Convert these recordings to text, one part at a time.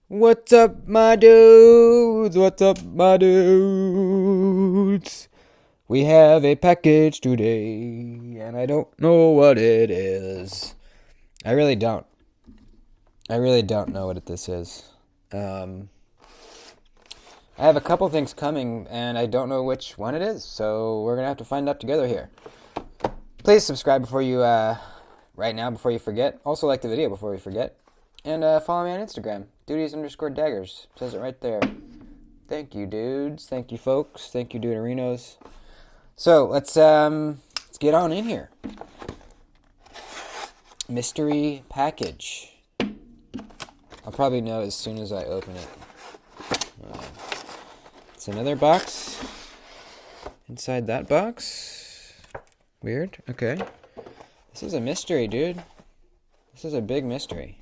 What's up, my dudes? What's up, my dudes? We have a package today, and I don't know what it is. I really don't. I really don't know what this is. Um, I have a couple things coming, and I don't know which one it is, so we're gonna have to find out together here. Please subscribe before you, right now, before you forget. Also, like the video before you forget. And follow me on Instagram, duties_daggers. Says it right there. Thank you, dudes. Thank you, folks. Thank you, Duderinos. So let's get on in here. Mystery package. I'll probably know as soon as I open it. It's another box. Inside that box. Weird. Okay. This is a mystery, dude. This is a big mystery.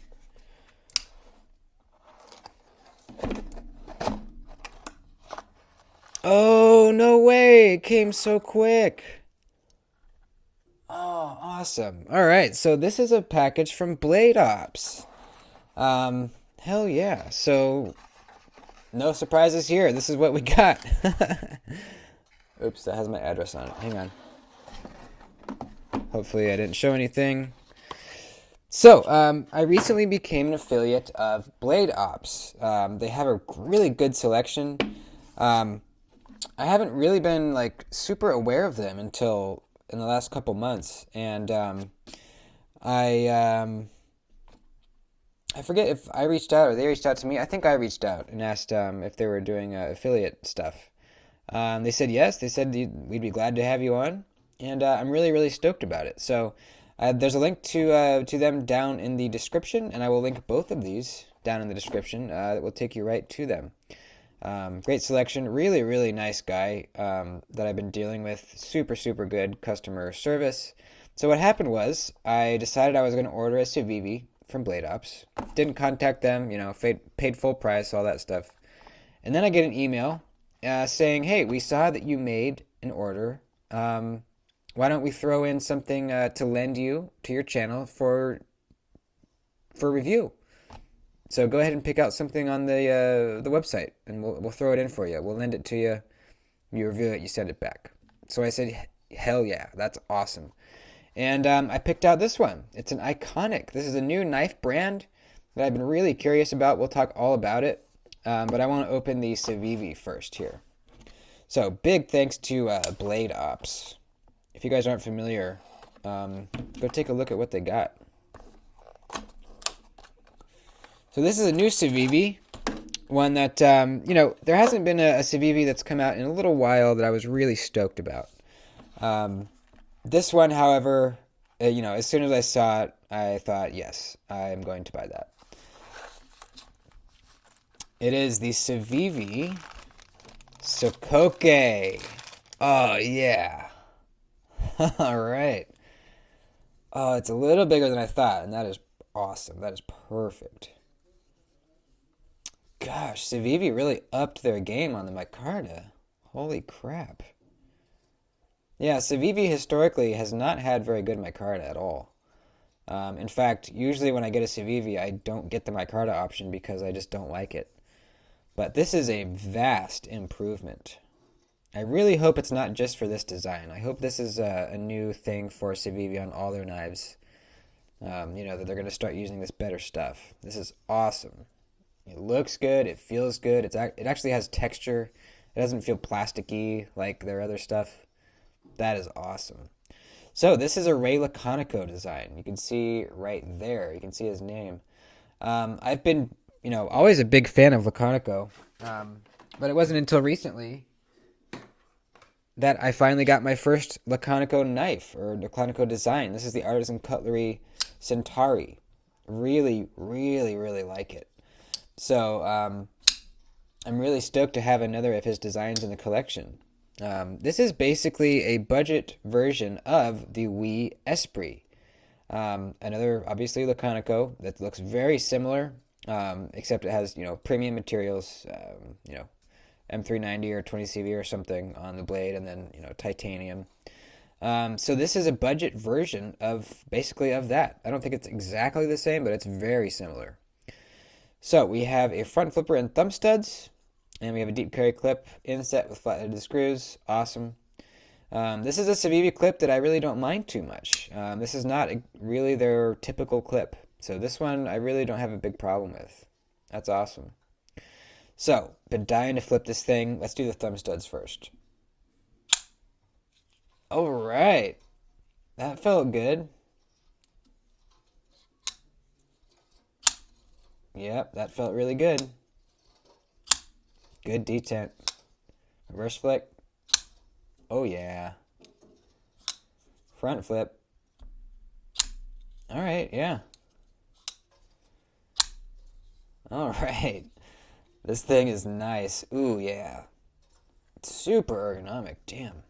Oh, no way. It came so quick. Oh, awesome. All right. So this is a package from Blade Ops. Hell yeah. So no surprises here. This is what we got. Oops, that has my address on it. Hang on. Hopefully I didn't show anything. So, I recently became an affiliate of Blade Ops. They have a really good selection. I haven't really been like super aware of them until in the last couple months, and I I forget if I reached out or they reached out to me. I think I reached out and asked if they were doing affiliate stuff. They said yes. They said we'd be glad to have you on, and I'm really really stoked about it. So there's a link to them down in the description, and I will link both of these down in the description. That will take you right to them. Great selection, really, really nice guy that I've been dealing with. Super, super good customer service. So what happened was I decided I was going to order a Civivi from Blade Ops. Didn't contact them, paid full price, all that stuff. And then I get an email saying, hey, we saw that you made an order. Why don't we throw in something to lend you to your channel for review? So go ahead and pick out something on the website, and we'll throw it in for you. We'll lend it to you. You review it, you send it back. So I said, hell yeah, that's awesome. And I picked out this one. It's an iconic. This is a new knife brand that I've been really curious about. We'll talk all about it. But I want to open the Civivi first here. So big thanks to Blade Ops. If you guys aren't familiar, go take a look at what they got. So this is a new Civivi, one that, there hasn't been a Civivi that's come out in a little while that I was really stoked about. This one, however, as soon as I saw it, I thought, yes, I'm going to buy that. It is the Civivi Sokoke. Oh, yeah. All right. Oh, it's a little bigger than I thought, and that is awesome. That is perfect. Gosh, Civivi really upped their game on the micarta. Holy crap. Yeah, Civivi historically has not had very good micarta at all. In fact, usually when I get a Civivi, I don't get the micarta option because I just don't like it. But this is a vast improvement. I really hope it's not just for this design. I hope this is a new thing for Civivi on all their knives. That they're going to start using this better stuff. This is awesome. It looks good. It feels good. It actually has texture. It doesn't feel plasticky like their other stuff. That is awesome. So this is a Ray Laconico design. You can see right there. You can see his name. I've been, always a big fan of Laconico, but it wasn't until recently that I finally got my first Laconico knife or Laconico design. This is the Artisan Cutlery Centauri. Really, really, really like it. So I'm really stoked to have another of his designs in the collection. This is basically a budget version of the Wii Esprit. Another, obviously, Laconico that looks very similar, except it has, premium materials, M390 or 20CV or something on the blade, and then, titanium. So this is a budget version of, basically, of that. I don't think it's exactly the same, but it's very similar. So we have a front flipper and thumb studs, and we have a deep carry clip inset with flat-headed screws. Awesome. This is a Civivi clip that I really don't mind too much. This is not really their typical clip. So this one I really don't have a big problem with. That's awesome. So, been dying to flip this thing. Let's do the thumb studs first. All right. That felt good. Yep, that felt really good. Good detent. Reverse flick. Oh yeah. Front flip. All right, yeah. All right. This thing is nice. Ooh, yeah. It's super ergonomic. Damn.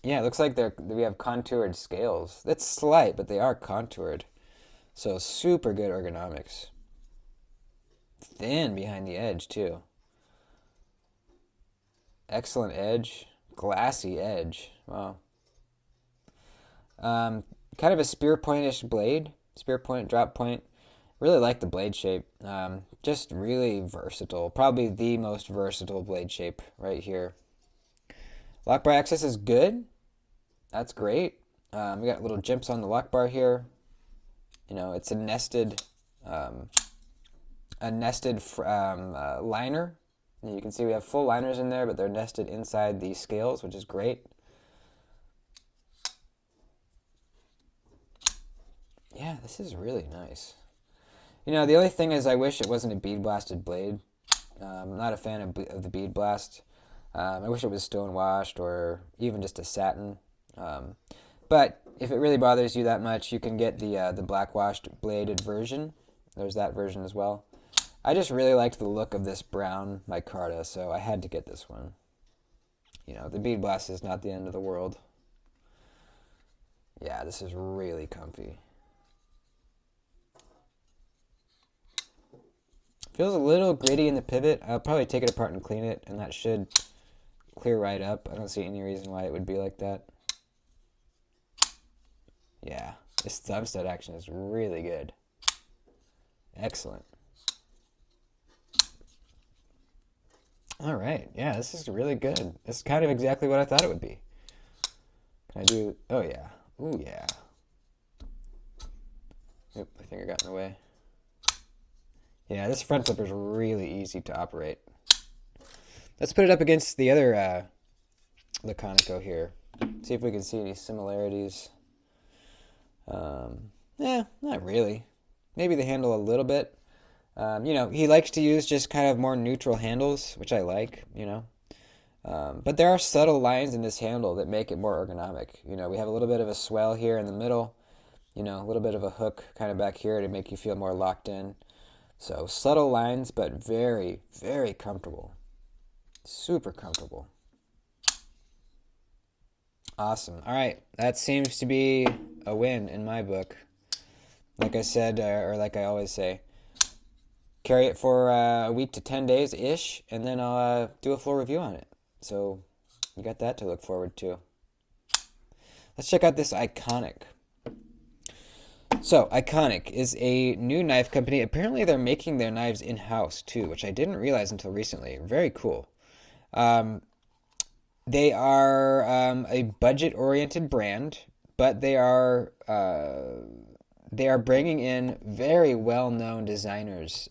Yeah, it looks like we have contoured scales. It's slight, but they are contoured. So super good ergonomics. Thin behind the edge, too. Excellent edge. Glassy edge. Wow. Kind of a spear pointish blade. Spear point, drop point. Really like the blade shape. Just really versatile. Probably the most versatile blade shape right here. Lock bar access is good. That's great. We got little jimps on the lock bar here. You know, it's a nested liner. You can see we have full liners in there, but they're nested inside the scales, which is great. Yeah, this is really nice. You know, the only thing is I wish it wasn't a bead blasted blade. I'm not a fan of the bead blast. I wish it was stone washed or even just a satin. But if it really bothers you that much, you can get the black washed bladed version. There's that version as well. I just really liked the look of this brown micarta, so I had to get this one. You know, the bead blast is not the end of the world. Yeah, this is really comfy. Feels a little gritty in the pivot. I'll probably take it apart and clean it, and that should clear right up. I don't see any reason why it would be like that. Yeah, this thumb stud action is really good. Excellent. All right, yeah, this is really good. This is kind of exactly what I thought it would be. Can I do, oh yeah, ooh yeah. Oop, my finger got in the way. Yeah, this front flipper is really easy to operate. Let's put it up against the other Laconico here. See if we can see any similarities. Not really. Maybe the handle a little bit. You know, he likes to use just kind of more neutral handles, which I like, you know. But there are subtle lines in this handle that make it more ergonomic. You know, we have a little bit of a swell here in the middle. You know, a little bit of a hook kind of back here to make you feel more locked in. So subtle lines, but very, very comfortable. Super comfortable. Awesome. All right. That seems to be a win in my book. Like I said, or like I always say, carry it for a week to 10 days-ish, and then I'll do a full review on it. So you got that to look forward to. Let's check out this Iconic. So, Iconic is a new knife company. Apparently, they're making their knives in-house, too, which I didn't realize until recently. Very cool. They are a budget-oriented brand, but they are bringing in very well-known designers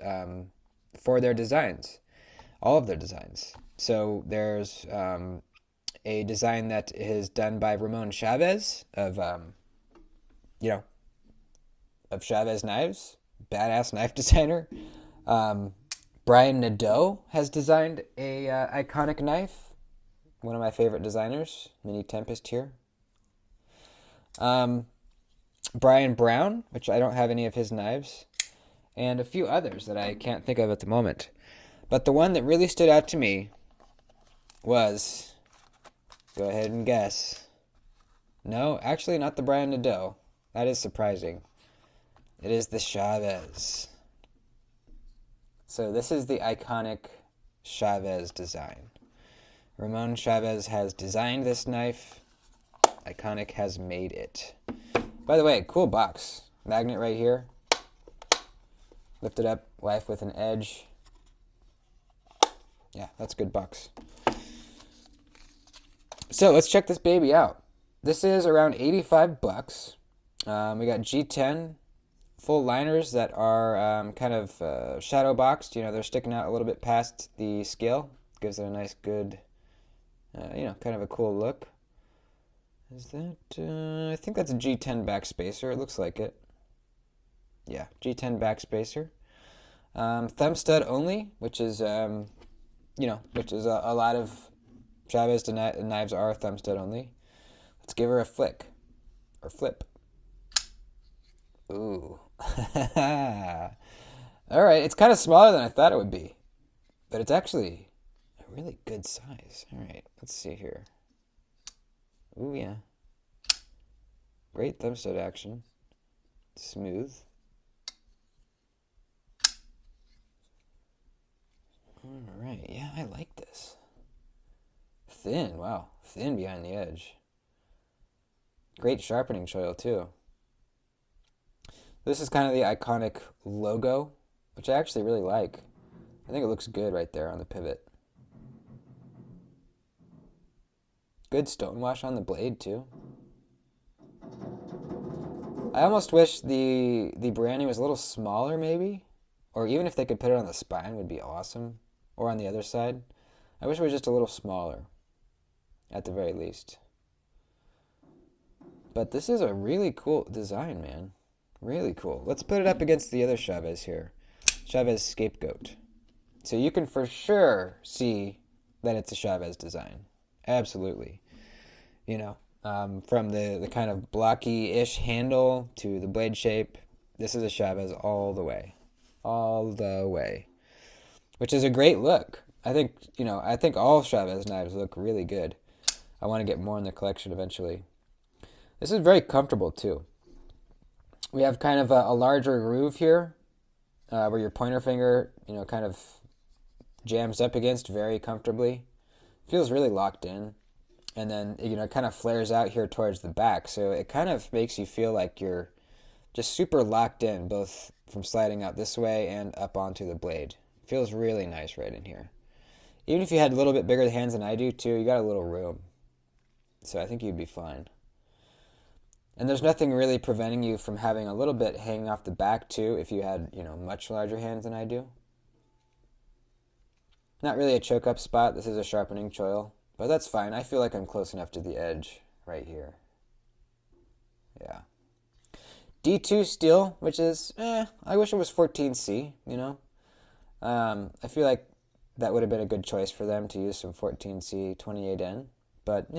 for their designs, all of their designs. So, there's a design that is done by Ramon Chavez of, of Chavez Knives, badass knife designer. Brian Nadeau has designed a Iconic knife, one of my favorite designers, Mini Tempest here. Brian Brown, which I don't have any of his knives, and a few others that I can't think of at the moment. But the one that really stood out to me was, go ahead and guess. No, actually not the Brian Nadeau. That is surprising. It is the Chavez. So this is the Iconic Chavez design. Ramon Chavez has designed this knife. Iconic has made it. By the way, cool box. Magnet right here. Lifted up, life with an edge. Yeah, that's good bucks. So let's check this baby out. This is around 85 bucks. We got G10 full liners that are kind of shadow boxed. You know, they're sticking out a little bit past the scale. Gives it a nice, good, kind of a cool look. Is that, I think that's a G10 backspacer. It looks like it. Yeah, G10 backspacer. Thumb stud only, which is, which is a lot of Chavez knives are thumb stud only. Let's give her a flick. Or flip. Ooh. Alright, it's kind of smaller than I thought it would be. But it's actually a really good size. Alright, let's see here. Ooh, yeah. Great thumb stud action. Smooth. Alright, yeah, I like this. Thin, wow. Thin behind the edge. Great sharpening choil, too. This is kind of the iconic logo, which I actually really like. I think it looks good right there on the pivot. Good stonewash on the blade, too. I almost wish the branding was a little smaller, maybe. Or even if they could put it on the spine would be awesome. Or on the other side. I wish it was just a little smaller, at the very least. But this is a really cool design, man. Really cool. Let's put it up against the other Chavez here. Chavez Scapegoat. So you can for sure see that it's a Chavez design. Absolutely. You know, from the kind of blocky-ish handle to the blade shape, this is a Chavez all the way. All the way. Which is a great look. I think all Chavez knives look really good. I want to get more in the collection eventually. This is very comfortable too. We have kind of a larger groove here, where your pointer finger, kind of jams up against very comfortably. Feels really locked in. And then, it kind of flares out here towards the back. So it kind of makes you feel like you're just super locked in, both from sliding out this way and up onto the blade. Feels really nice right in here. Even if you had a little bit bigger hands than I do too, you got a little room. So I think you'd be fine. And there's nothing really preventing you from having a little bit hanging off the back too if you had, much larger hands than I do. Not really a choke up spot. This is a sharpening choil. But that's fine. I feel like I'm close enough to the edge right here. Yeah. D2 steel, which is, I wish it was 14C, I feel like that would have been a good choice for them to use some 14C 28N. But,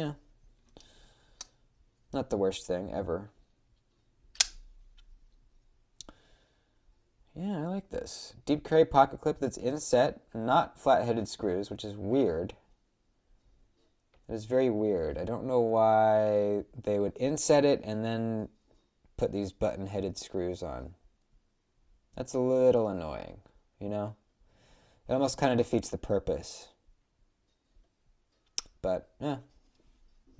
not the worst thing ever. Yeah, I like this. Deep carry pocket clip that's inset, not flat-headed screws, which is weird. It is very weird. I don't know why they would inset it and then put these button-headed screws on. That's a little annoying, It almost kind of defeats the purpose. But, what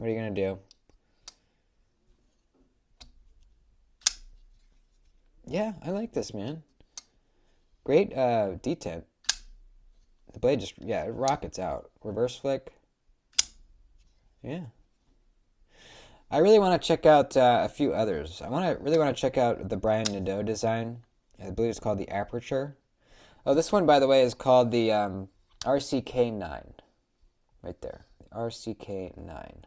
are you going to do? Yeah, I like this, man. Great detent. The blade just, it rockets out. Reverse flick. Yeah. I really want to check out a few others. I really want to check out the Brian Nadeau design. I believe it's called the Aperture. Oh, this one, by the way, is called the RCK9. Right there. The RCK9.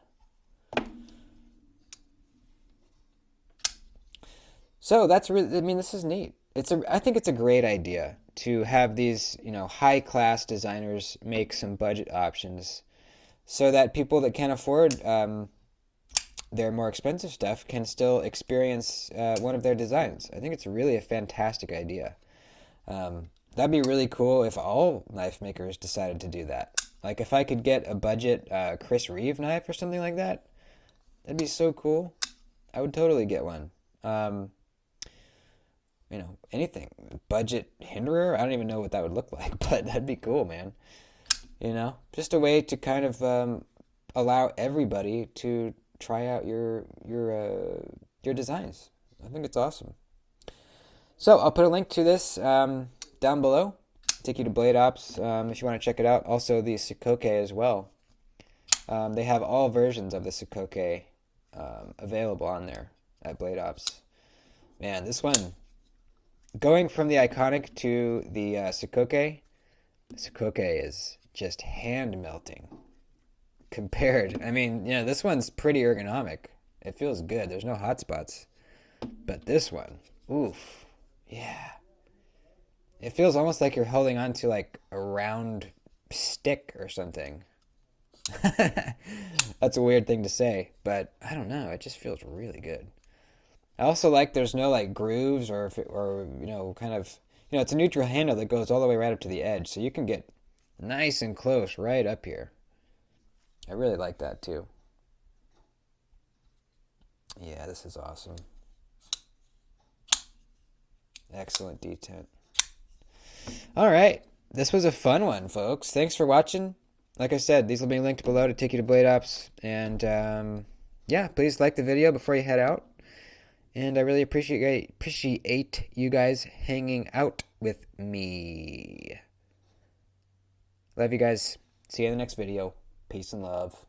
So that's really, this is neat. I think it's a great idea to have these, high-class designers make some budget options so that people that can't afford their more expensive stuff can still experience one of their designs. I think it's really a fantastic idea. That'd be really cool if all knife makers decided to do that. Like if I could get a budget Chris Reeve knife or something like that, that'd be so cool. I would totally get one. Anything. Budget Hinderer? I don't even know what that would look like, but that'd be cool, man. Just a way to kind of allow everybody to try out your designs. I think it's awesome. So I'll put a link to this down below. Take you to Blade Ops if you want to check it out. Also the Sokoke as well. They have all versions of the Sokoke available on there at Blade Ops. Man, this one, going from the iconic to the Sokoke is just hand melting compared. I mean, this one's pretty ergonomic. It feels good. There's no hot spots. But this one, oof, yeah. It feels almost like you're holding on to like a round stick or something. That's a weird thing to say, but I don't know. It just feels really good. I also like there's no like grooves or kind of it's a neutral handle that goes all the way right up to the edge, so you can get nice and close right up here. I really like that too. Yeah, this is awesome. Excellent detent. All right, this was a fun one, folks. Thanks for watching. Like I said, these will be linked below to take you to Blade Ops, and yeah, please like the video before you head out. And I really appreciate you guys hanging out with me. Love you guys. See you in the next video. Peace and love.